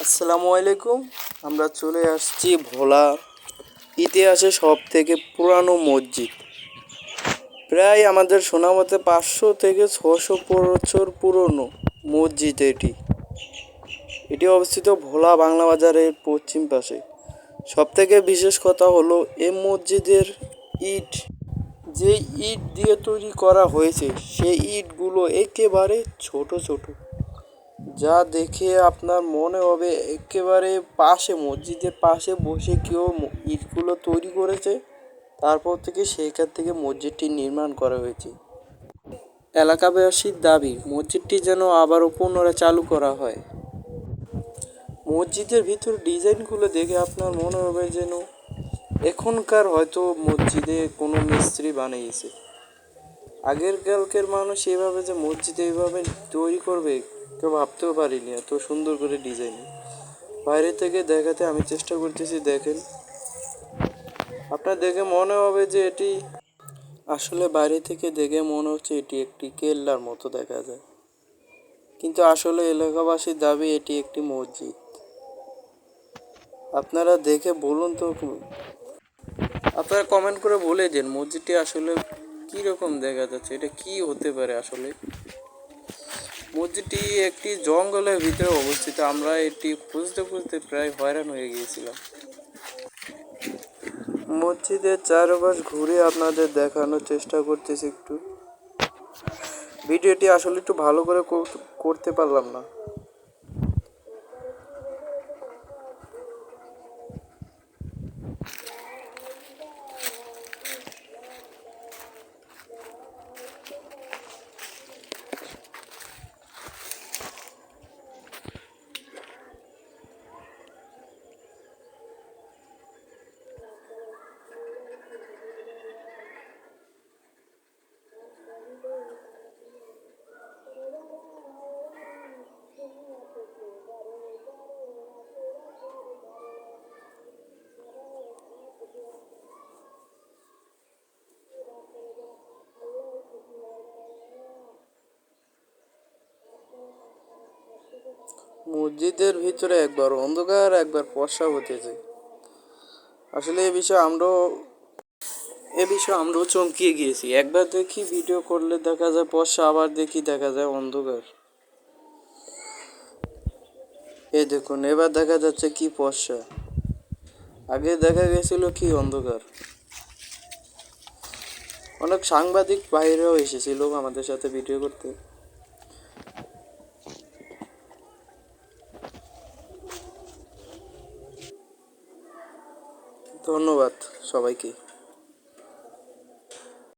আসসালামু আলাইকুম। আমরা চলে আসছি ভোলা ইতিহাসে সব থেকে পুরানো মসজিদ। প্রায় আমাদের শোনা মতে 500 থেকে 600 বছর পুরনো মসজিদ এটি। এটি অবস্থিত ভোলা বাংলা বাজারের পশ্চিম পাশে। সব থেকে বিশেষ কথা হলো এই মসজিদের ইট, যে ইট দিয়ে তৈরি করা হয়েছে সেই ইটগুলো একেবারে ছোট ছোট, যা দেখে আপনার মনে হবে একেবারে পাশে, মসজিদের পাশে বসে কেউ ইটগুলো তৈরি করেছে, তারপর থেকে সেইখান থেকে মসজিদটি নির্মাণ করা হয়েছে। এলাকাবাসীর দাবি মসজিদটি যেন আবারও পুনরায় চালু করা হয়। মসজিদের ভিতর ডিজাইনগুলো দেখে আপনার মনে হবে যেন এখনকার হয়তো মসজিদে কোনো মিস্ত্রি বানিয়েছে। আগের কালকের মানুষ এভাবে যে মসজিদে এইভাবে তৈরি করবে কেউ ভাবতেও পারিনি, এত সুন্দর করে ডিজাইন। বাইরে থেকে দেখাতে আমি চেষ্টা করতেছি, দেখেন, আপনার দেখে মনে হবে যে এটি আসলে বাইরে থেকে দেখে মনে হচ্ছে এটি একটি কেল্লার মতো দেখা যায়, কিন্তু আসলে এলাকাবাসীর দাবি এটি একটি মসজিদ। আপনারা দেখে বলুন তো, আপনারা কমেন্ট করে বলে দিন মসজিদটি আসলে কীরকম দেখা যাচ্ছে, এটা কি হতে পারে আসলে। মসজিদটি একটি জঙ্গলের ভিতরে অবস্থিত। আমরা এটি খুঁজতে খুঁজতে প্রায় হয়রান হয়ে গিয়েছিলাম। মসজিদের চারপাশ ঘুরে আপনাদের দেখানোর চেষ্টা করতেছি একটু। ভিডিওটি আসলে একটু ভালো করে করতে পারলাম না। মসজিদের ভিতরে একবার অন্ধকার একবার ফর্সা হতেছে। আসলে এ বিষয়ে আমরাও চমকিয়ে গিয়েছি। একবার দেখি ভিডিও করলে দেখা যায় ফর্সা, আবার দেখি দেখা যায় অন্ধকার। এই দেখুন, এবার দেখা যাচ্ছে কি ফর্সা, আগে দেখা গেছিল কি অন্ধকার। অনেক সাংবাদিক বাইরেও এসেছিল আমাদের সাথে ভিডিও করতে। ধন্যবাদ সবাইকে।